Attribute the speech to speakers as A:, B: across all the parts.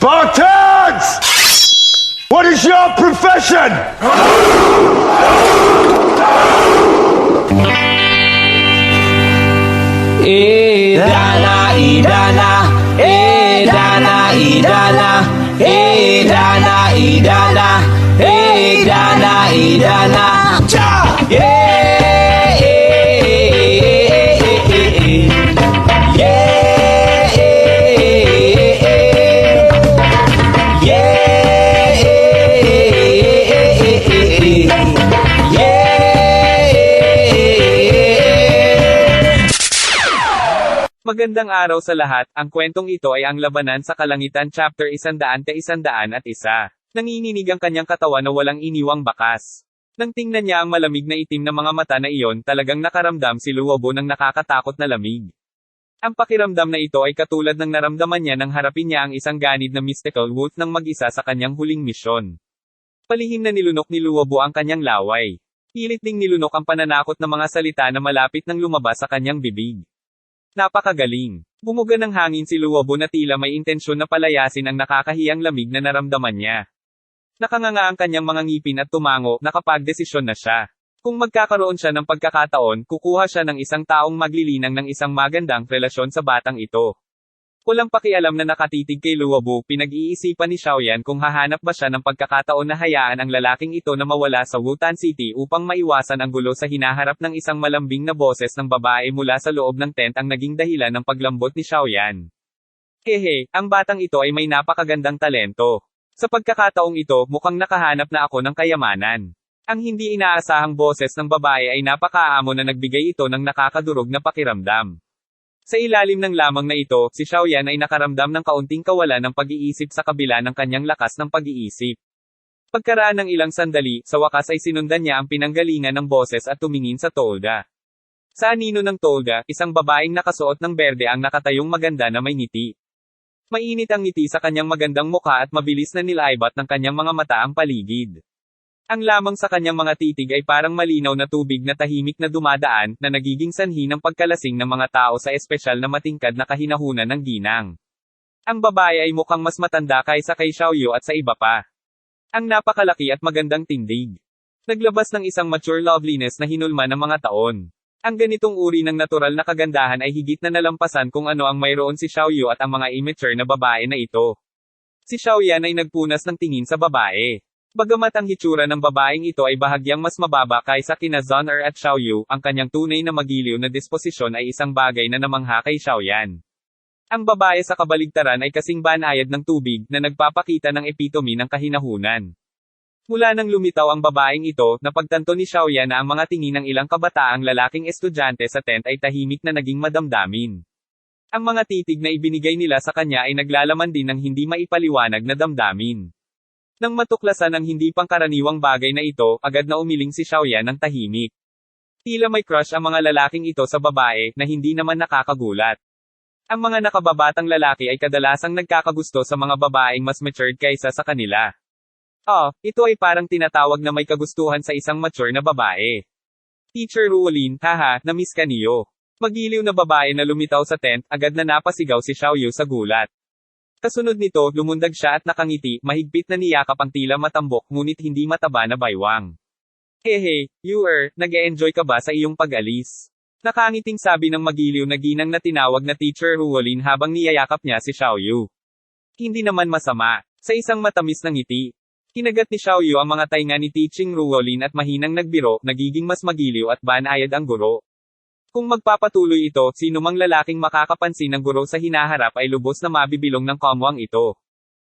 A: Spartans! What is your profession?
B: Idana, Idana, Idana, Idana, Idana, Idana, Idana, Idana, Cha!
C: Magandang araw sa lahat, ang kwentong ito ay ang Labanan sa Kalangitan chapter 100-101. Nanginginig ang kanyang katawan na walang iniwang bakas. Nang tingnan niya ang malamig na itim na mga mata na iyon, talagang nakaramdam si Luobo ng nakakatakot na lamig. Ang pakiramdam na ito ay katulad ng naramdaman niya nang harapin niya ang isang ganid na mystical wolf ng mag-isa sa kanyang huling misyon. Palihim na nilunok ni Luobo ang kanyang laway. Pilit ding nilunok ang pananakot na mga salita na malapit nang lumabas sa kanyang bibig. Napakagaling. Bumuga ng hangin si Luobo na tila may intensyon na palayasin ang nakakahiyang lamig na naramdaman niya. Nakanganga ang kanyang mga ngipin at tumango, nakapagdesisyon na siya. Kung magkakaroon siya ng pagkakataon, kukuha siya ng isang taong maglilinang ng isang magandang relasyon sa batang ito. Walang pakialam na nakatitig kay Luobo, pinag-iisipan ni Xiaoyan kung hahanap ba siya ng pagkakataon na hayaan ang lalaking ito na mawala sa Wutan City upang maiwasan ang gulo sa hinaharap ng isang malambing na boses ng babae mula sa loob ng tent ang naging dahilan ng paglambot ni Xiaoyan. Hehe, ang batang ito ay may napakagandang talento. Sa pagkakataong ito, mukhang nakahanap na ako ng kayamanan. Ang hindi inaasahang boses ng babae ay napakaamo na nagbigay ito ng nakakadurog na pakiramdam. Sa ilalim ng lamang na ito, si Xiaoyan ay nakaramdam ng kaunting kawalan ng pag-iisip sa kabila ng kanyang lakas ng pag-iisip. Pagkaraan ng ilang sandali, sa wakas ay sinundan niya ang pinanggalingan ng boses at tumingin sa tolda. Sa anino ng tolda, isang babaeng nakasuot ng berde ang nakatayong maganda na may ngiti. Mainit ang ngiti sa kanyang magandang mukha at mabilis na nilaibat ng kanyang mga mata ang paligid. Ang lamang sa kanyang mga titig ay parang malinaw na tubig na tahimik na dumadaan, na nagiging sanhi ng pagkalasing ng mga tao sa espesyal na matingkad na kahinahunan ng ginang. Ang babae ay mukhang mas matanda kaysa kay Xiaoyu at sa iba pa. Ang napakalaki at magandang tindig. Naglabas ng isang mature loveliness na hinulma ng mga taon. Ang ganitong uri ng natural na kagandahan ay higit na nalampasan kung ano ang mayroon si Xiaoyu at ang mga immature na babae na ito. Si Xiaoyan ay nagpunas ng tingin sa babae. Bagamat ang hitsura ng babaeng ito ay bahagyang mas mababa kaysa kina Zhon'er at Xiaoyu, ang kanyang tunay na magiliw na disposisyon ay isang bagay na namangha kay Xiaoyan. Ang babae sa kabaligtaran ay kasing banayad ng tubig, na nagpapakita ng epitome ng kahinahunan. Mula nang lumitaw ang babaeng ito, napagtanto ni Xiaoyan na ang mga tingin ng ilang kabataang lalaking estudyante sa tent ay tahimik na naging madamdamin. Ang mga titig na ibinigay nila sa kanya ay naglalaman din ng hindi maipaliwanag na damdamin. Nang matuklasan ang hindi pangkaraniwang bagay na ito, agad na umiling si Xiaoyan ng tahimik. Tila may crush ang mga lalaking ito sa babae, na hindi naman nakakagulat. Ang mga nakababatang lalaki ay kadalasang nagkakagusto sa mga babaeng mas matured kaysa sa kanila. Oh, ito ay parang tinatawag na may kagustuhan sa isang mature na babae. Teacher Ruolin, haha, na-miss ka niyo. Magiliw na babae na lumitaw sa tent, agad na napasigaw si Xiaoyu sa gulat. Kasunod nito, lumundag siya at nakangiti, mahigpit na niyakap ang tila matambok ngunit hindi mataba na baywang. Hehe, nag-e-enjoy ka ba sa iyong pag-alis? Nakangiting sabi ng magiliw na ginang na tinawag na Teacher Ruolin habang niyayakap niya si Xiaoyu. Hindi naman masama. Sa isang matamis na ngiti. Kinagat ni Xiaoyu ang mga tainga ni Teaching Ruolin at mahinang nagbiro, nagiging mas magiliw at banayad ang guro. Kung magpapatuloy ito, sino mang lalaking makakapansin ng guro sa hinaharap ay lubos na mabibilong ng kamwang ito.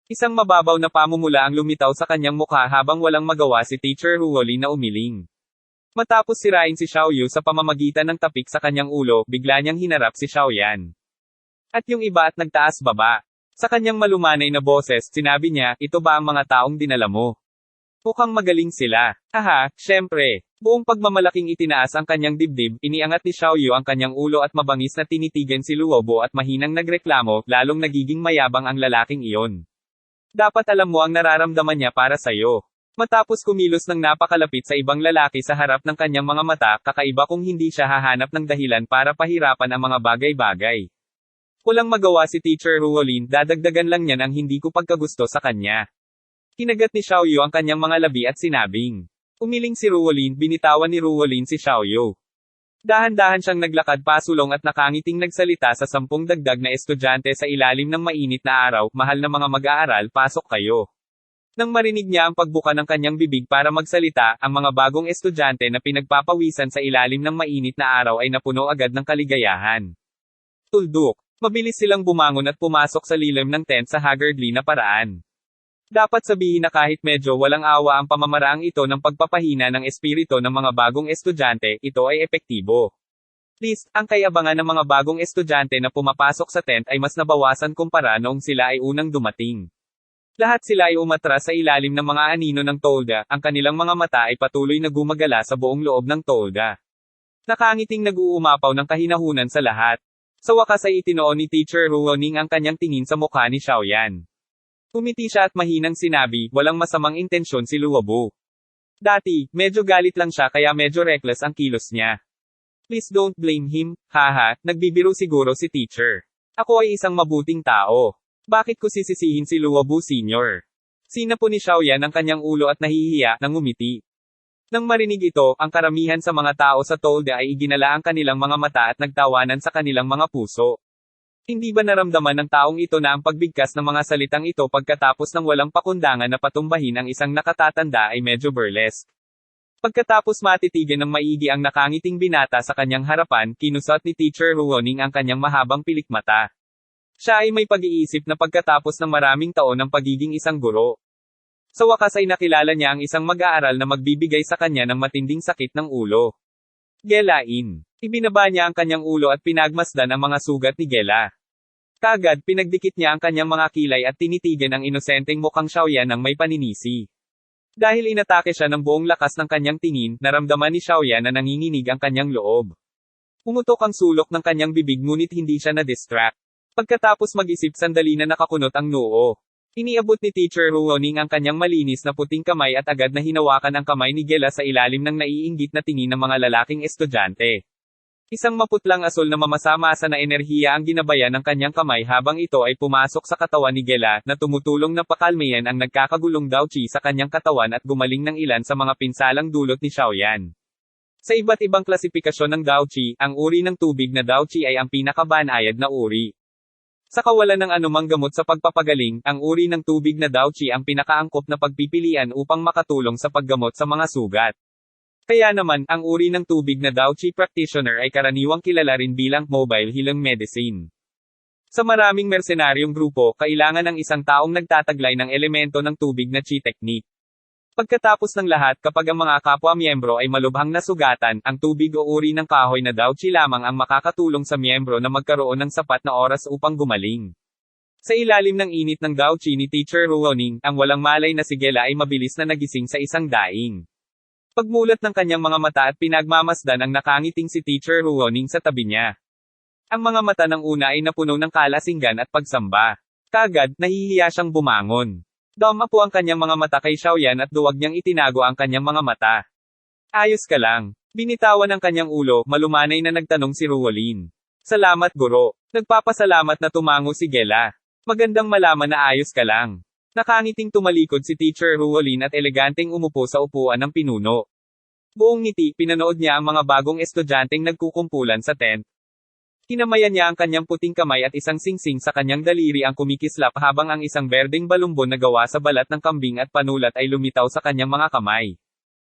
C: Isang mababaw na pamumula ang lumitaw sa kanyang mukha habang walang magawa si Teacher Ruolin na umiling. Matapos sirain si Xiaoyu sa pamamagitan ng tapik sa kanyang ulo, bigla niyang hinarap si Xiaoyan. At yung iba at nagtaas baba. Sa kanyang malumanay na boses, sinabi niya, ito ba ang mga taong dinala mo? Mukhang magaling sila. Haha, syempre. Buong pagmamalaking itinaas ang kanyang dibdib, iniangat ni Xiaoyu ang kanyang ulo at mabangis na tinitigan si Luobo at mahinang nagreklamo, lalong nagiging mayabang ang lalaking iyon. Dapat alam mo ang nararamdaman niya para sa'yo. Matapos kumilos ng napakalapit sa ibang lalaki sa harap ng kanyang mga mata, kakaiba kung hindi siya hahanap ng dahilan para pahirapan ang mga bagay-bagay. Walang magawa si Teacher Ruolin, dadagdagan lang niyan ang hindi ko pagkagusto sa kanya. Kinagat ni Xiaoyu ang kanyang mga labi at sinabing. Umiling si Ruolin, binitawan ni Ruolin si Xiaoyu. Dahan-dahan siyang naglakad pasulong at nakangiting nagsalita sa 10 dagdag na estudyante sa ilalim ng mainit na araw, mahal na mga mag-aaral, pasok kayo. Nang marinig niya ang pagbuka ng kanyang bibig para magsalita, ang mga bagong estudyante na pinagpapawisan sa ilalim ng mainit na araw ay napuno agad ng kaligayahan. Tuldok. Mabilis silang bumangon at pumasok sa lilim ng tent sa haggardly na paraan. Dapat sabihin na kahit medyo walang awa ang pamamaraang ito ng pagpapahina ng espiritu ng mga bagong estudyante, ito ay epektibo. Least, ang kayabangan ng mga bagong estudyante na pumapasok sa tent ay mas nabawasan kumpara noong sila ay unang dumating. Lahat sila ay umatras sa ilalim ng mga anino ng tolda, ang kanilang mga mata ay patuloy na gumagala sa buong loob ng tolda. Nakangiting nag-uumapaw ng kahinahunan sa lahat. Sa wakas ay itinoon ni Teacher Ruoning ang kanyang tingin sa mukha ni Xiaoyan. Umiti siya at mahinang sinabi, walang masamang intensyon si Luobu. Dati, medyo galit lang siya kaya medyo reckless ang kilos niya. Please don't blame him, haha, nagbibiro siguro si teacher. Ako ay isang mabuting tao. Bakit ko sisisihin si Luobu Sr.? Sinapo ni Xiaoyan ang kanyang ulo at nahihiya nang umiti. Nang marinig ito, ang karamihan sa mga tao sa tolda ay iginala ang kanilang mga mata at nagtawanan sa kanilang mga puso. Hindi ba naramdaman ng taong ito na ang pagbigkas ng mga salitang ito pagkatapos ng walang pakundangan na patumbahin ang isang nakatatanda ay medyo burlesque? Pagkatapos matitigan ng maigi ang nakangiting binata sa kanyang harapan, kinusot ni Teacher Ruoning ang kanyang mahabang pilikmata. Siya ay may pag-iisip na pagkatapos ng maraming taon ng pagiging isang guro. Sa wakas ay nakilala niya ang isang mag-aaral na magbibigay sa kanya ng matinding sakit ng ulo. Gelain. Ibinaba niya ang kanyang ulo at pinagmasdan ang mga sugat ni Gela. Kagad, pinagdikit niya ang kanyang mga kilay at tinitigan ang inosenteng mukhang Xiaoyan ng may paninisi. Dahil inatake siya ng buong lakas ng kanyang tingin, naramdaman ni Xiaoyan na nanginginig ang kanyang loob. Pumutok ang sulok ng kanyang bibig ngunit hindi siya na-distract. Pagkatapos mag-isip sandali na nakakunot ang noo. Iniabot ni Teacher Ruoning ang kanyang malinis na puting kamay at agad na hinawakan ang kamay ni Gela sa ilalim ng naiinggit na tingin ng mga lalaking estudyante. Isang maputlang asul na mamasa-masa na enerhiya ang ginabayan ng kanyang kamay habang ito ay pumasok sa katawan ni Gela, na tumutulong na pakalmayan ang nagkakagulong daochi sa kanyang katawan at gumaling ng ilan sa mga pinsalang dulot ni Xiaoyan. Sa iba't ibang klasipikasyon ng daochi, ang uri ng tubig na daochi ay ang pinakabanayad na uri. Sa kawalan ng anumang gamot sa pagpapagaling, ang uri ng tubig na daochi ang pinakaangkop na pagpipilian upang makatulong sa paggamot sa mga sugat. Kaya naman, ang uri ng tubig na daochi practitioner ay karaniwang kilala rin bilang mobile healing medicine. Sa maraming mersenaryong grupo, kailangan ng isang taong nagtataglay ng elemento ng tubig na chi technique. Pagkatapos ng lahat, kapag ang mga kapwa-miyembro ay malubhang nasugatan, ang tubig o uri ng kahoy na daochi lamang ang makakatulong sa miyembro na magkaroon ng sapat na oras upang gumaling. Sa ilalim ng init ng daochi ni Teacher Ruoning, ang walang malay na si Gela ay mabilis na nagising sa isang daing. Pagmulat ng kanyang mga mata at pinagmamasdan ang nakangiting si Teacher Ruoning sa tabi niya. Ang mga mata ng una ay napuno ng kalasinggan at pagsamba. Kagad, nahihiya siyang bumangon. Dama po ang kanyang mga mata kay Xiaoyan at duwag niyang itinago ang kanyang mga mata. Ayos ka lang. Binitawan ang kanyang ulo, malumanay na nagtanong si Ruolin. Salamat guro. Nagpapasalamat na tumango si Gela. Magandang malaman na ayos ka lang. Nakangiting tumalikod si Teacher Ruolin at eleganteng umupo sa upuan ng pinuno. Buong ngiti, pinanood niya ang mga bagong estudyanteng nagkukumpulan sa tent. Kinamayan niya ang kanyang puting kamay at isang singsing sa kanyang daliri ang kumikislap habang ang isang berdeng balumbon na gawa sa balat ng kambing at panulat ay lumitaw sa kanyang mga kamay.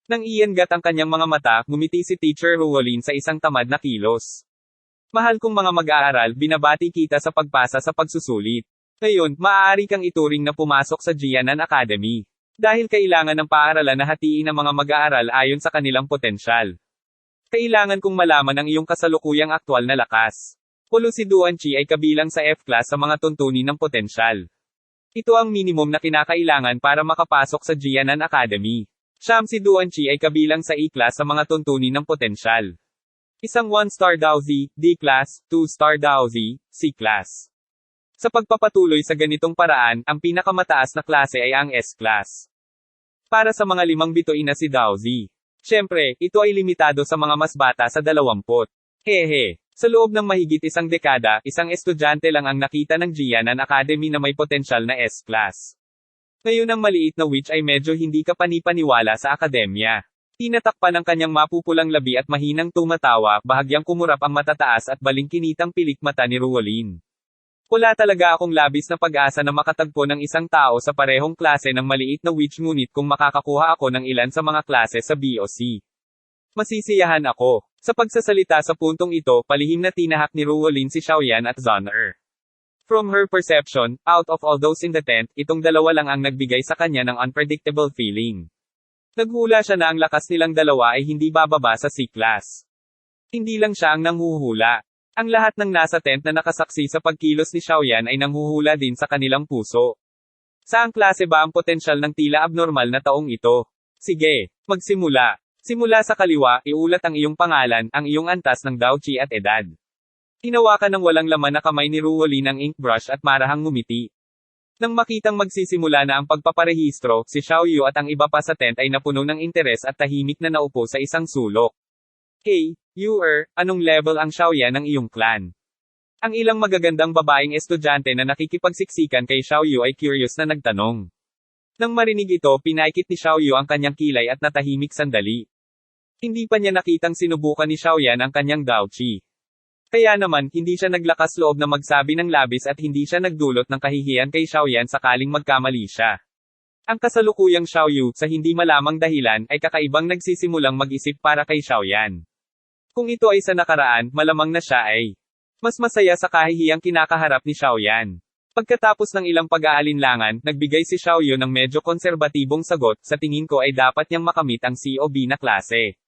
C: Nang iyangat ang kanyang mga mata, ngumiti si Teacher Ruolin sa isang tamad na kilos. Mahal kong mga mag-aaral, binabati kita sa pagpasa sa pagsusulit. Ngayon, maaari kang ituring na pumasok sa Jianan Academy. Dahil kailangan ng paaralan na hatiin ang mga mag-aaral ayon sa kanilang potensyal. Kailangan kong malaman ang iyong kasalukuyang aktwal na lakas. Pulo si Duanqi ay kabilang sa F-class sa mga tuntunin ng potensyal. Ito ang minimum na kinakailangan para makapasok sa Jianan Academy. Siyam si Duanqi ay kabilang sa E-class sa mga tuntunin ng potensyal. Isang 1-star Daozi, D-class, 2-star Daozi, C-class. Sa pagpapatuloy sa ganitong paraan, ang pinakamataas na klase ay ang S-class. Para sa mga 5 bituin na si Daozi. Siyempre, ito ay limitado sa mga mas bata sa 20. Hehe. Sa loob ng mahigit isang dekada, isang estudyante lang ang nakita ng Jianan Academy na may potensyal na S-class. Ngayon ang maliit na witch ay medyo hindi kapanipaniwala sa akademya. Tinatakpan ang kanyang mapupulang labi at mahinang tumatawa, bahagyang kumurap ang matataas at balingkinitang pilik mata ni Ruolin. Wala talaga akong labis na pag-asa na makatagpo ng isang tao sa parehong klase ng maliit na witch, ngunit kung makakakuha ako ng ilan sa mga klase sa BOC, masisiyahan ako. Sa pagsasalita sa puntong ito, palihim na tinahak ni Ruolin si Xiaoyan at Zhon'er. From her perception, out of all those in the tent, itong dalawa lang ang nagbigay sa kanya ng unpredictable feeling. Naghula siya na ang lakas nilang dalawa ay hindi bababa sa C-class. Hindi lang siya ang nanghuhula. Ang lahat ng nasa tent na nakasaksi sa pagkilos ni Xiaoyan ay nanghuhula din sa kanilang puso. Saang klase ba ang potensyal ng tila abnormal na taong ito? Sige, magsimula. Simula sa kaliwa, iulat ang iyong pangalan, ang iyong antas ng Daochi at edad. Hinawakan ng walang laman na kamay ni Ruolin ang ink brush at marahang ngumiti. Nang makitang magsisimula na ang pagpaparehistro, si Xiaoyu at ang iba pa sa tent ay napuno ng interes at tahimik na naupo sa isang sulok. Hey, anong level ang Xiaoyan ng iyong clan? Ang ilang magagandang babaeng estudyante na nakikipagsiksikan kay Xiaoyu ay curious na nagtanong. Nang marinig ito, pinaikit ni Xiaoyu ang kanyang kilay at natahimik sandali. Hindi pa niya nakitang sinubukan ni Xiaoyan ang kanyang Daochi. Kaya naman, hindi siya naglakas loob na magsabi ng labis at hindi siya nagdulot ng kahihiyan kay Xiaoyan sakaling magkamali siya. Ang kasalukuyang Xiaoyu, sa hindi malamang dahilan, ay kakaibang nagsisimulang mag-isip para kay Xiaoyan. Kung ito ay sa nakaraan, malamang na siya ay mas masaya sa kahihiyang kinakaharap ni Xiaoyan. Pagkatapos ng ilang pag-aalinlangan, nagbigay si Xiaoyu ng medyo konserbatibong sagot, sa tingin ko ay dapat niyang makamit ang COB na klase.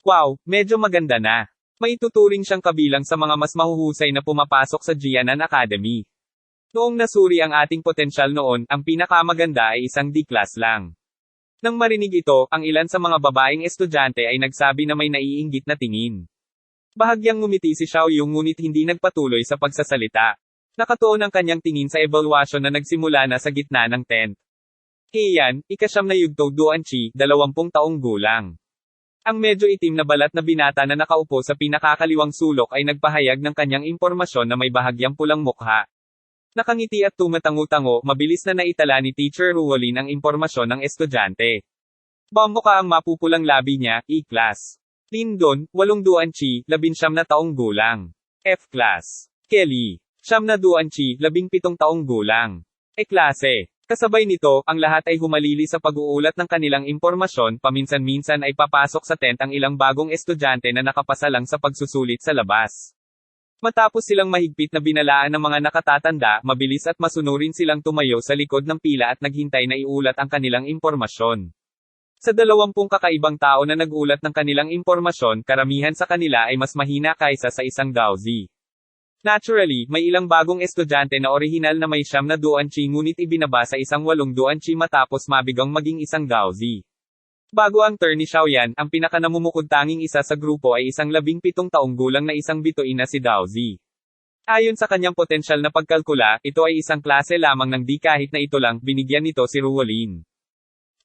C: Wow, medyo maganda na. Maituturing siyang kabilang sa mga mas mahuhusay na pumapasok sa Jianan Academy. Noong nasuri ang ating potensyal noon, ang pinakamaganda ay isang D-class lang. Nang marinig ito, ang ilan sa mga babaeng estudyante ay nagsabi na may naiinggit na tingin. Bahagyang ngumiti si Xiaoyu ngunit hindi nagpatuloy sa pagsasalita. Nakatuon ang kanyang tingin sa evaluasyon na nagsimula na sa gitna ng tent. Heian, ikasyam na yugto Duanqi, 20 taong gulang. Ang medyo itim na balat na binata na nakaupo sa pinakakaliwang sulok ay nagpahayag ng kanyang impormasyon na may bahagyang pulang mukha. Nakangiti at tumatango-tango, mabilis na naitala ni Teacher Ruolin ang impormasyon ng estudyante. Bambuka ang mapupulang labi niya, E-class. Lindon, 8 Duanqi, 19 na taong gulang. F-class. Kelly, 9 na Duanqi, 17 taong gulang. E-klase. Kasabay nito, ang lahat ay humalili sa pag-uulat ng kanilang impormasyon, paminsan-minsan ay papasok sa tent ang ilang bagong estudyante na nakapasa lang sa pagsusulit sa labas. Matapos silang mahigpit na binalaan ng mga nakatatanda, mabilis at masunurin silang tumayo sa likod ng pila at naghintay na iulat ang kanilang impormasyon. Sa 20 kakaibang tao na nagulat ng kanilang impormasyon, karamihan sa kanila ay mas mahina kaysa sa isang Daozi. Naturally, may ilang bagong estudyante na orihinal na may 9 na Duanqi ngunit ibinaba sa isang 8 Duanqi matapos mabigang maging isang Daozi. Bago ang turn ni Xiaoyan, ang pinakanamumukod-tanging isa sa grupo ay isang 17 taong gulang na isang bituin na si Daozi. Ayon sa kanyang potensyal na pagkalkula, ito ay isang klase lamang ng di kahit na ito lang, binigyan nito si Ruolin.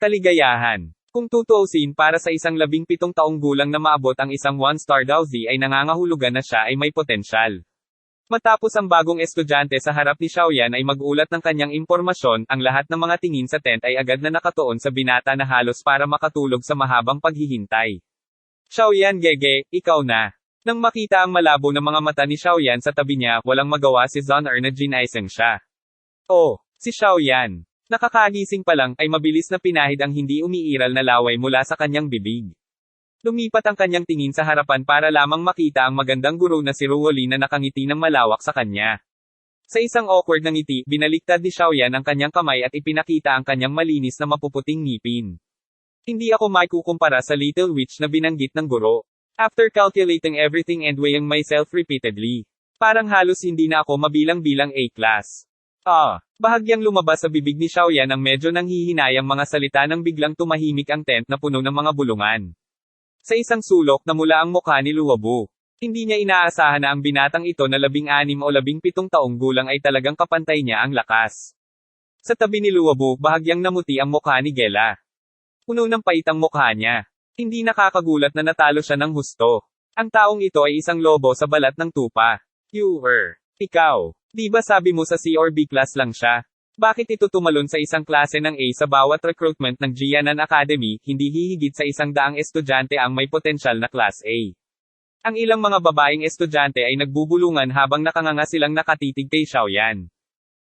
C: Kaligayahan. Kung tutuusin para sa isang 17 taong gulang na maabot ang isang 1-star Daozi ay nangangahulugan na siya ay may potensyal. Matapos ang bagong estudyante sa harap ni Xiaoyan ay mag-ulat ng kanyang impormasyon, ang lahat ng mga tingin sa tent ay agad na nakatuon sa binata na halos para makatulog sa mahabang paghihintay. Xiaoyan gege, ikaw na. Nang makita ang malabo ng mga mata ni Xiaoyan sa tabi niya, walang magawa si Zhon'er na ginaiseng siya. Oh, si Xiaoyan. Nakakagising pa lang, ay mabilis na pinahid ang hindi umiiral na laway mula sa kanyang bibig. Lumipat ang kanyang tingin sa harapan para lamang makita ang magandang guro na si Ruolin na nakangiti ng malawak sa kanya. Sa isang awkward na ngiti, binaliktad ni Xiaoyan ang kanyang kamay at ipinakita ang kanyang malinis na mapuputing ngipin. Hindi ako maikukumpara sa Little Witch na binanggit ng guro. After calculating everything and weighing myself repeatedly, parang halos hindi na ako mabilang-bilang A-class. Bahagyang lumabas sa bibig ni Xiaoyan ang medyo nanghihinayang mga salita nang biglang tumahimik ang tent na puno ng mga bulungan. Sa isang sulok na mula ang mukha ni Luobu. Hindi niya inaasahan na ang binatang ito na 16 o 17 taong gulang ay talagang kapantay niya ang lakas. Sa tabi ni Luobu, bahagyang namuti ang mukha ni Gela. Puno ng pait ang mukha niya. Hindi nakakagulat na natalo siya ng husto. Ang taong ito ay isang lobo sa balat ng tupa. Ikaw. Di ba sabi mo sa C or B class lang siya? Bakit ito tumalon sa isang klase ng A sa bawat recruitment ng Jianan Academy, hindi hihigit sa 100 estudyante ang may potensyal na class A? Ang ilang mga babaeng estudyante ay nagbubulungan habang nakanganga silang nakatitig kay Xiaoyan.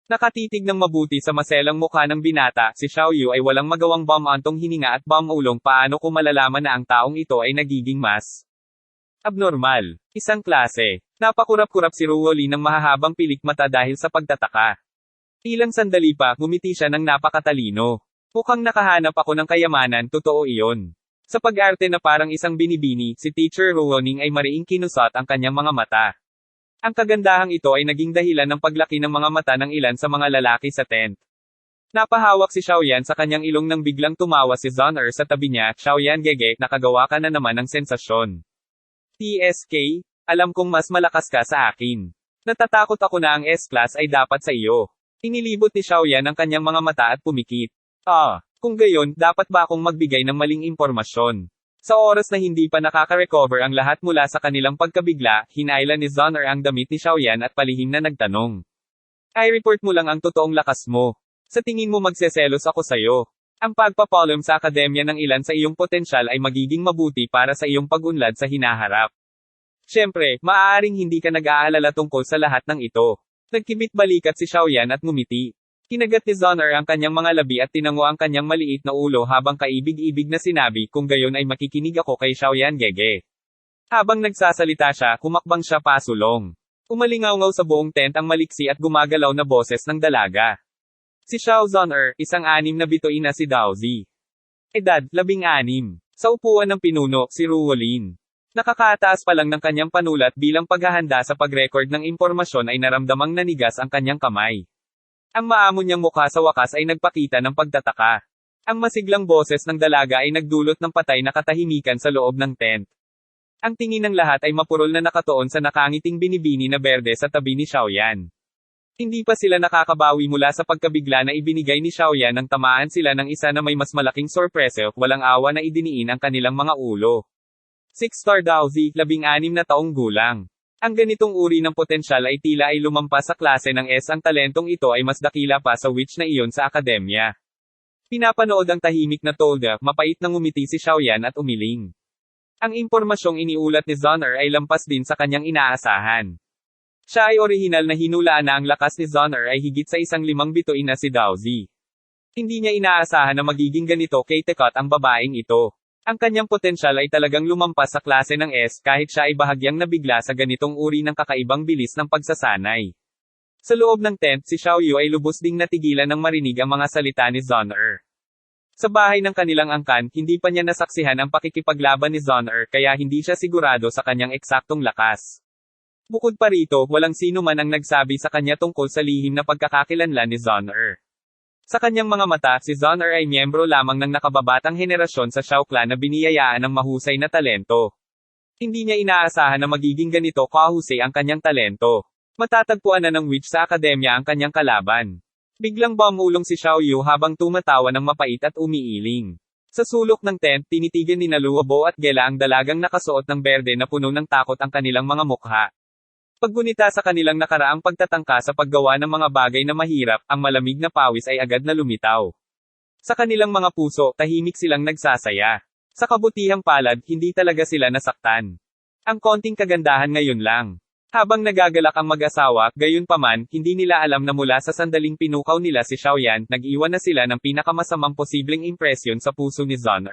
C: Nakatitig ng mabuti sa maselang mukha ng binata, si Xiaoyu ay walang magawang bumantong hininga at bumulong paano kung malalaman na ang taong ito ay nagiging mas abnormal. Isang klase. Napakurap-kurap si Ruoli ng mahahabang pilik mata dahil sa pagtataka. Ilang sandali pa, ngumiti siya ng napakatalino. Mukhang nakahanap ako ng kayamanan, totoo iyon. Sa pag-arte na parang isang binibini, si Teacher Ruoning ay mariing kinusot ang kanyang mga mata. Ang kagandahang ito ay naging dahilan ng paglaki ng mga mata ng ilan sa mga lalaki sa tent. Napahawak si Xiaoyan sa kanyang ilong nang biglang tumawa si Zon sa tabi niya. Xiaoyan gege, nakagawa ka na naman ng sensasyon. TSK, alam kong mas malakas ka sa akin. Natatakot ako na ang S-class ay dapat sa iyo. Inilibot ni Xiaoyan ang kanyang mga mata at pumikit. Kung gayon, dapat ba akong magbigay ng maling impormasyon? Sa oras na hindi pa nakaka-recover ang lahat mula sa kanilang pagkabigla, hinayla ni Zon ang damit ni Xiaoyan at palihim na nagtanong. I-report mo lang ang totoong lakas mo. Sa tingin mo magseselos ako sayo. Ang pagpapalom sa akademya ng ilan sa iyong potensyal ay magiging mabuti para sa iyong pag-unlad sa hinaharap. Siyempre, maaaring hindi ka nag-aalala tungkol sa lahat ng ito. Nagkibit balikat si Xiaoyan at ngumiti. Kinagat ni Zon ang kanyang mga labi at tinango ang kanyang maliit na ulo habang kaibig-ibig na sinabi, kung gayon ay makikinig ako kay Xiaoyan gege. Habang nagsasalita siya, humakbang siya pasulong. Umalingaw-ngaw sa buong tent ang maliksi at gumagalaw na boses ng dalaga. Si Xiao Zon, isang 6 na bituin na si Daozi. Edad, 16. Sa upuan ng pinuno, si Ruolin. Nakakataas pa lang ng kanyang panulat bilang paghahanda sa pag-record ng impormasyon ay naramdamang nanigas ang kanyang kamay. Ang maamon niyang mukha sa wakas ay nagpakita ng pagtataka. Ang masiglang boses ng dalaga ay nagdulot ng patay na katahimikan sa loob ng tent. Ang tingin ng lahat ay mapurol na nakatuon sa nakangiting binibini na berde sa tabi ni Xiaoyan. Hindi pa sila nakakabawi mula sa pagkabigla na ibinigay ni Xiaoyan nang tamaan sila ng isa na may mas malaking sorpresa, walang awa na idiniin ang kanilang mga ulo. 6-star Daozi, 16 na taong gulang. Ang ganitong uri ng potensyal ay tila ay lumampas sa klase ng S. Ang talentong ito ay mas dakila pa sa witch na iyon sa akademya. Pinapanood ang tahimik na Tolda, mapait na ngumiti si Xiaoyan at umiling. Ang impormasyong iniulat ni Zon ay lampas din sa kanyang inaasahan. Siya ay orihinal na hinulaan na ang lakas ni Zon ay higit sa 1 bituin na si Daozi. Hindi niya inaasahan na magiging ganito kay Tekot ang babaeng ito. Ang kanyang potensyal ay talagang lumampas sa klase ng S kahit siya ay bahagyang nabigla sa ganitong uri ng kakaibang bilis ng pagsasanay. Sa loob ng tent, si Xiaoyu ay lubos ding natigilan ng marinig ang mga salita ni Zon. Sa bahay ng kanilang angkan, hindi pa niya nasaksihan ang pakikipaglaban ni Zon kaya hindi siya sigurado sa kanyang eksaktong lakas. Bukod pa rito, walang sino man ang nagsabi sa kanya tungkol sa lihim na pagkakakilanlan ni Zon. Sa kanyang mga mata, si Zon ay miyembro lamang ng nakababatang henerasyon sa Xiao Clan na biniyayaan ng mahusay na talento. Hindi niya inaasahan na magiging ganito kahusay ang kanyang talento. Matatagpuan na ng witch sa akademya ang kanyang kalaban. Biglang bumulong si Xiaoyu habang tumatawa ng mapait at umiiling. Sa sulok ng tent, tinitigan ni Luobo at Gela ang dalagang nakasuot ng berde na puno ng takot ang kanilang mga mukha. Paggunita sa kanilang nakaraang pagtatangka sa paggawa ng mga bagay na mahirap, ang malamig na pawis ay agad na lumitaw. Sa kanilang mga puso, tahimik silang nagsasaya. Sa kabutihang palad, hindi talaga sila nasaktan. Ang konting kagandahan ngayon lang. Habang nagagalak ang mag-asawa, gayunpaman, hindi nila alam na mula sa sandaling pinukaw nila si Xiaoyan, nag-iwan na sila ng pinakamasamang posibleng impresyon sa puso ni Zon.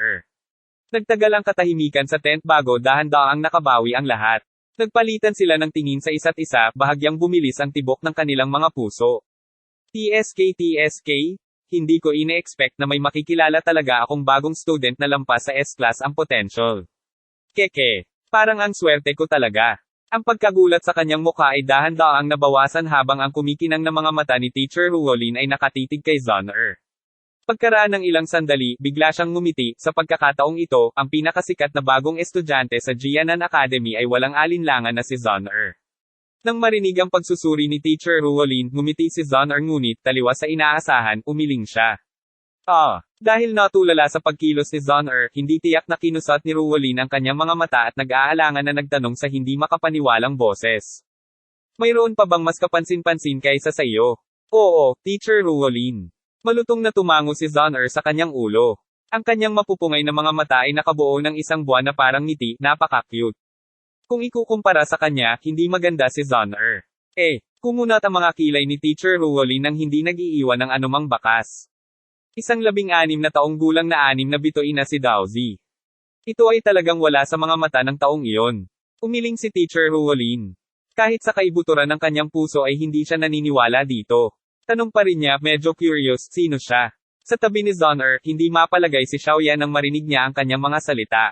C: Nagtagal ang katahimikan sa tent bago dahan-daang nakabawi ang lahat. Nagpalitan sila ng tingin sa isa't isa, bahagyang bumilis ang tibok ng kanilang mga puso. TSK, hindi ko ine-expect na may makikilala talaga akong bagong student na lampas sa S-class ang potential. Keke, parang ang swerte ko talaga. Ang pagkagulat sa kanyang mukha ay dahan-daang nabawasan habang ang kumikinang na mga mata ni Teacher Ruolin ay nakatitig kay Zon. Pagkaraan ng ilang sandali, bigla siyang ngumiti. Sa pagkakataong ito, ang pinakasikat na bagong estudyante sa Jianan Academy ay walang alinlangan na si Zon. Nang marinig ang pagsusuri ni Teacher Ruolin, ngumiti si Zon ngunit, taliwas sa inaasahan, umiling siya. Dahil natulala sa pagkilos ni Zon-er, hindi tiyak na kinusat ni Ruolin ang kanyang mga mata at nag-aalangan na nagtanong sa hindi makapaniwalang boses. Mayroon pa bang mas kapansin-pansin kaysa sa iyo? Oo, Teacher Ruolin. Malutong na tumango si Zon-er sa kanyang ulo. Ang kanyang mapupungay na mga mata ay nakabuo ng isang buwan na parang ngiti, napaka-cute. Kung ikukumpara sa kanya, hindi maganda si Zon-er. Kumunat ang mga kilay ni Teacher Ruolin nang hindi nag-iiwan ng anumang bakas. Isang 16 na taong gulang na 6 na bituin na si Daozi. Ito ay talagang wala sa mga mata ng taong iyon. Umiling si Teacher Ruolin. Kahit sa kaibuturan ng kanyang puso ay hindi siya naniniwala dito. Tanong pa rin niya, medyo curious, sino siya? Sa tabi ni Zon-er, hindi mapalagay si Xiaoyan nang marinig niya ang kanyang mga salita.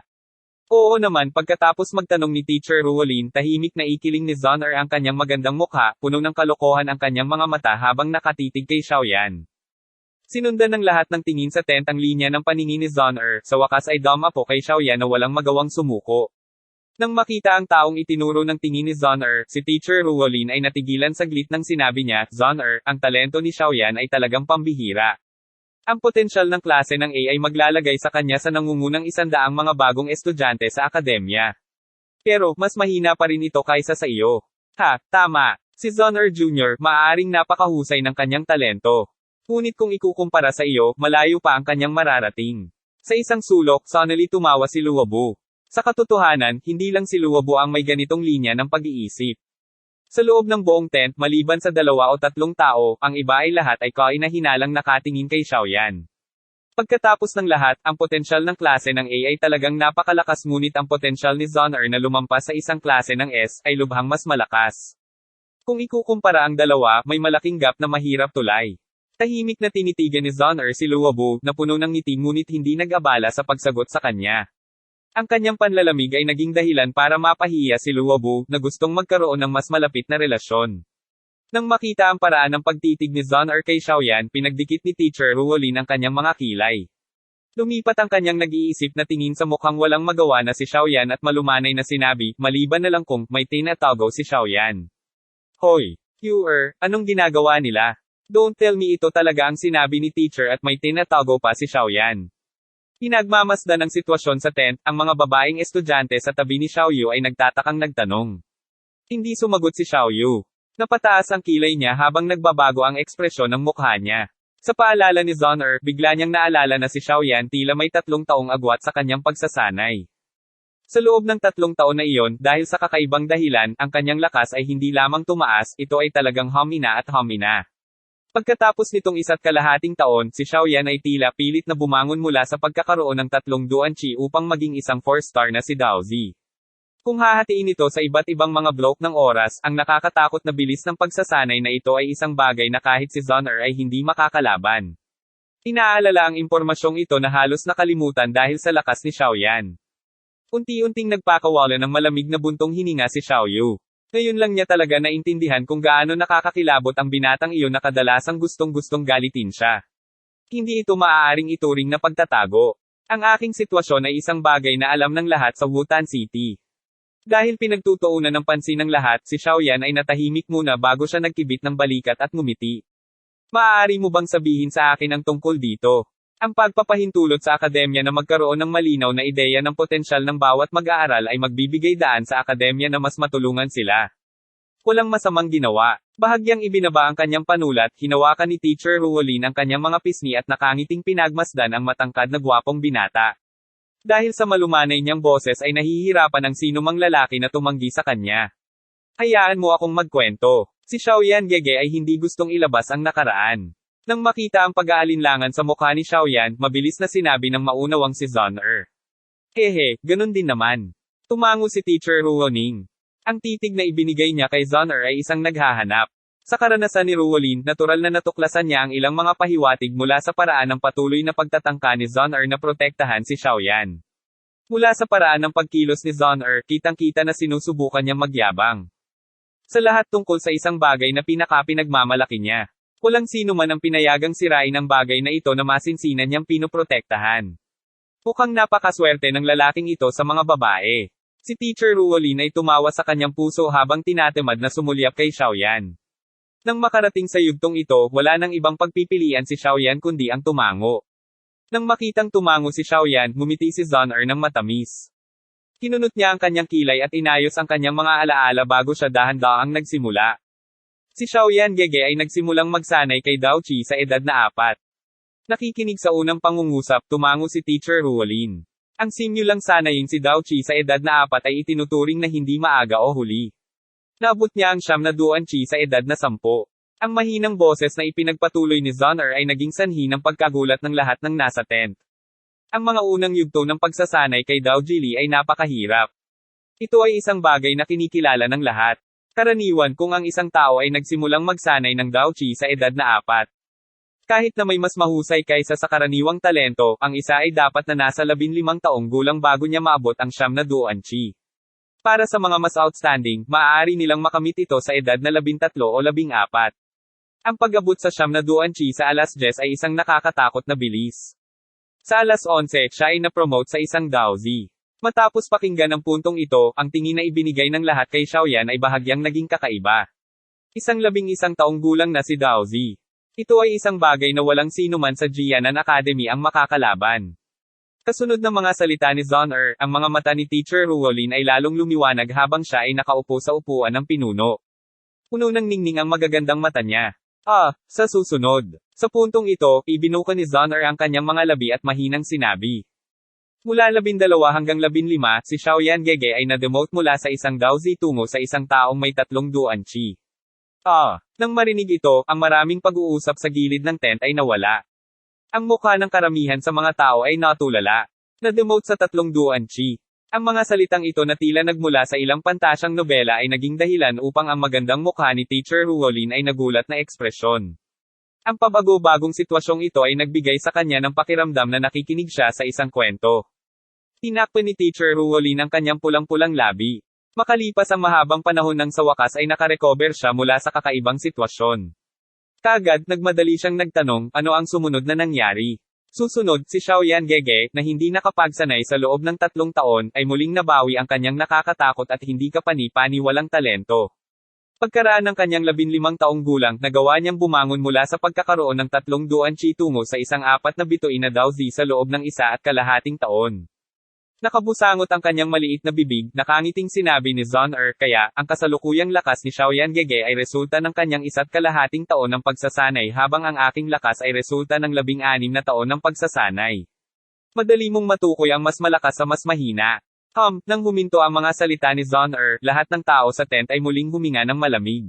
C: Oo naman, pagkatapos magtanong ni Teacher Ruolin, tahimik na ikiling ni Zon-er ang kanyang magandang mukha, puno ng kalokohan ang kanyang mga mata habang nakatitig kay Xiaoyan. Sinundan ng lahat ng tingin sa tent ang linya ng paningin ni Zon-er, sa wakas ay dumapo kay Xiaoyan na walang magawang sumuko. Nang makita ang taong itinuro ng tingin ni Zon-er, si Teacher Ruolin ay natigilan saglit nang sinabi niya, Zon-er, ang talento ni Xiaoyan ay talagang pambihira. Ang potensyal ng klase ng A ay maglalagay sa kanya sa nangungunang 100 mga bagong estudyante sa akademya. Pero, mas mahina pa rin ito kaysa sa iyo. Tama. Si Zon-er Jr. maaaring napakahusay ng kanyang talento. Ngunit kung ikukumpara sa iyo, malayo pa ang kanyang mararating. Sa isang sulok, suddenly tumawa si Luobu. Sa katotohanan, hindi lang si Luobu ang may ganitong linya ng pag-iisip. Sa loob ng buong tent, maliban sa 2 o 3 tao, ang iba ay lahat ay kainahinalang nakatingin kay Xiaoyan. Pagkatapos ng lahat, ang potensyal ng klase ng A ay talagang napakalakas ngunit ang potensyal ni Zon-er na lumampas sa isang klase ng S ay lubhang mas malakas. Kung ikukumpara ang dalawa, may malaking gap na mahirap tulay. Tahimik na tinitigan ni Zon-er si Luobu, na puno ng ngiti ngunit hindi nag-abala sa pagsagot sa kanya. Ang kanyang panlalamig ay naging dahilan para mapahiya si Luobu, na gustong magkaroon ng mas malapit na relasyon. Nang makita ang paraan ng pagtitig ni Zon-er kay Xiaoyan, pinagdikit ni Teacher Ruolin ang kanyang mga kilay. Lumipat ang kanyang nag-iisip na tingin sa mukhang walang magawa na si Xiaoyan at malumanay na sinabi, maliban na lang kung may tinatago si Xiaoyan. Hoy! Anong ginagawa nila? Don't tell me ito talaga ang sinabi ni Teacher at may tinatago pa si Xiaoyan. Pinagmamasdan ng sitwasyon sa tent, ang mga babaeng estudyante sa tabi ni Xiaoyu ay nagtatakang nagtanong. Hindi sumagot si Xiaoyu. Napataas ang kilay niya habang nagbabago ang ekspresyon ng mukha niya. Sa paalala ni Zon-er, bigla niyang naalala na si Xiaoyan tila may 3 taong agwat sa kanyang pagsasanay. Sa loob ng 3 taon na iyon, dahil sa kakaibang dahilan, ang kanyang lakas ay hindi lamang tumaas, ito ay talagang humina at humina. Pagkatapos nitong 1.5 taon, si Xiaoyan ay tila pilit na bumangon mula sa pagkakaroon ng 3 duanqi upang maging isang 4-star na si Daozi. Kung hahatiin ito sa iba't ibang mga block ng oras, ang nakakatakot na bilis ng pagsasanay na ito ay isang bagay na kahit si Zon-er ay hindi makakalaban. Inaalala ang impormasyong ito na halos nakalimutan dahil sa lakas ni Xiaoyan. Unti-unting nagpakawala ng malamig na buntong hininga si Xiaoyu. Ngayon lang niya talaga naintindihan kung gaano nakakakilabot ang binatang iyon na kadalasang gustong-gustong galitin siya. Hindi ito maaaring ituring na pagtatago. Ang aking sitwasyon ay isang bagay na alam ng lahat sa Wutan City. Dahil pinagtutuunan ng pansin ng lahat, si Xiaoyan ay natahimik muna bago siya nagkibit ng balikat at ngumiti. Maaari mo bang sabihin sa akin ang tungkol dito? Ang pagpapahintulot sa akademya na magkaroon ng malinaw na ideya ng potensyal ng bawat mag-aaral ay magbibigay daan sa akademya na mas matulungan sila. Walang masamang ginawa. Bahagyang ibinaba ang kanyang panulat, hinawakan ni Teacher Ruolin ang kanyang mga pisngi at nakangiting pinagmasdan ang matangkad na gwapong binata. Dahil sa malumanay niyang boses ay nahihirapan ang sinumang lalaki na tumanggi sa kanya. Hayaan mo akong magkwento. Si Xiaoyan Gege ay hindi gustong ilabas ang nakaraan. Nang makita ang pag-aalinlangan sa mukha ni Xiaoyan, mabilis na sinabi ng maunawang si Zon-er. Ganun din naman. Tumango si Teacher Ruoning. Ang titig na ibinigay niya kay Zon-er ay isang naghahanap. Sa karanasan ni Ruolin, natural na natuklasan niya ang ilang mga pahiwatig mula sa paraan ng patuloy na pagtatangka ni Zon-er na protektahan si Xiaoyan. Mula sa paraan ng pagkilos ni Zon-er, kitang-kita na sinusubukan niyang magyabang. Sa lahat tungkol sa isang bagay na pinagmamalaki niya. Walang sino man ang pinayagang sirain ang bagay na ito na masinsinan niyang pinoprotektahan. Mukhang napakaswerte ng lalaking ito sa mga babae. Si Teacher Ruolin ay tumawa sa kanyang puso habang tinatamad na sumulyap kay Xiaoyan. Nang makarating sa yugtong ito, wala nang ibang pagpipilian si Xiaoyan kundi ang tumango. Nang makitang tumango si Xiaoyan, ngumiti si Zhon'er ng matamis. Kinunot niya ang kanyang kilay at inayos ang kanyang mga alaala bago siya dahan-daang nagsimula. Si Xiaoyan Gege ay nagsimulang magsanay kay Dao Qi sa edad na 4. Nakikinig sa unang pangungusap, tumango si Teacher Ruolin. Ang simulang sanayin si Dao Qi sa edad na 4 ay itinuturing na hindi maaga o huli. Naabot niya ang 9 na Duan Qi sa edad na 10. Ang mahinang boses na ipinagpatuloy ni Zhon'er ay naging sanhi ng pagkagulat ng lahat ng nasa tent. Ang mga unang yugto ng pagsasanay kay Dao Jili ay napakahirap. Ito ay isang bagay na kinikilala ng lahat. Karaniwan kung ang isang tao ay nagsimulang magsanay ng Dao Qi sa edad na 4. Kahit na may mas mahusay kaysa sa karaniwang talento, ang isa ay dapat na nasa 15 taong gulang bago niya maabot ang 9 na Duan Qi. Para sa mga mas outstanding, maaari nilang makamit ito sa edad na 13 o 14. Ang pag-abot sa 9 na Duan Qi sa alas 10 ay isang nakakatakot na bilis. Sa alas 11, siya ay na-promote sa isang Daozi. Matapos pakinggan ang puntong ito, ang tingin na ibinigay ng lahat kay Xiaoyan ay bahagyang naging kakaiba. Isang 11 taong gulang na si Daozi. Ito ay isang bagay na walang sino man sa Jianan Academy ang makakalaban. Kasunod ng mga salita ni Zhon'er, ang mga mata ni Teacher Ruolin ay lalong lumiwanag habang siya ay nakaupo sa upuan ng pinuno. Puno ng ningning ang magagandang mata niya. Sa susunod. Sa puntong ito, ibinuka ni Zhon'er ang kanyang mga labi at mahinang sinabi. Mula 12 hanggang 15, si Xiaoyan Gege ay na-demote mula sa isang Daozi tungo sa isang taong may 3 Duan Qi. Nang marinig ito, ang maraming pag-uusap sa gilid ng tent ay nawala. Ang mukha ng karamihan sa mga tao ay natulala. Na-demote sa 3 Duan Qi. Ang mga salitang ito na tila nagmula sa ilang pantasyang nobela ay naging dahilan upang ang magandang mukha ni Teacher Ruolin ay nagulat na ekspresyon. Ang pabago-bagong sitwasyong ito ay nagbigay sa kanya ng pakiramdam na nakikinig siya sa isang kwento. Tinakpan ni Teacher Ruolin ang kanyang pulang-pulang labi. Makalipas ang mahabang panahon nang sa wakas ay nakarecover siya mula sa kakaibang sitwasyon. Kagad, nagmadali siyang nagtanong, ano ang sumunod na nangyari. Susunod, si Xiaoyan Gege, na hindi nakapagsanay sa loob ng 3 taon, ay muling nabawi ang kanyang nakakatakot at hindi kapani-paniwalang talento. Pagkaraan ng kanyang 15 taong gulang, nagawa niyang bumangon mula sa pagkakaroon ng 3 Duan Qi tungo sa isang 4 na bituin na Daozi sa loob ng 1.5 taon. Nakabusangot ang kanyang maliit na bibig, nakangiting sinabi ni Zhon'er, kaya, ang kasalukuyang lakas ni Xiaoyan Gege ay resulta ng kanyang 1.5 taon ng pagsasanay habang ang aking lakas ay resulta ng 16 na taon ng pagsasanay. Madali mong matukoy ang mas malakas sa mas mahina. Nang huminto ang mga salita ni Zhon'er, lahat ng tao sa tent ay muling huminga ng malamig.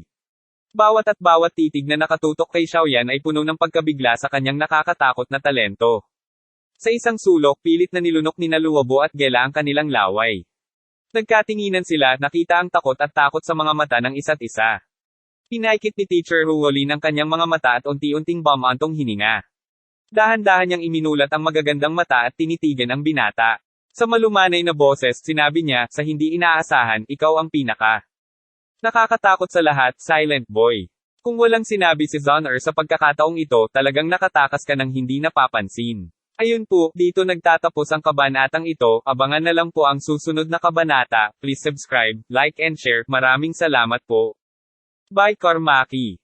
C: Bawat titig na nakatutok kay Xiaoyan ay puno ng pagkabigla sa kanyang nakakatakot na talento. Sa isang sulok, pilit na nilunok ni Luobo at Gela ang kanilang laway. Nagkatinginan sila, nakita ang takot sa mga mata ng isa't isa. Pinaikit ni Teacher Ruolin ang kanyang mga mata at unti-unting bumantong hininga. Dahan-dahan niyang iminulat ang magagandang mata at tinitigan ang binata. Sa malumanay na boses, sinabi niya, sa hindi inaasahan, ikaw ang pinaka. Nakakatakot sa lahat, Silent Boy. Kung walang sinabi si Zhon'er sa pagkakataong ito, talagang nakatakas ka ng hindi napapansin. Ayun po, dito nagtatapos ang kabanatang ito, abangan na lang po ang susunod na kabanata, please subscribe, like and share, maraming salamat po. Bye Karmaki!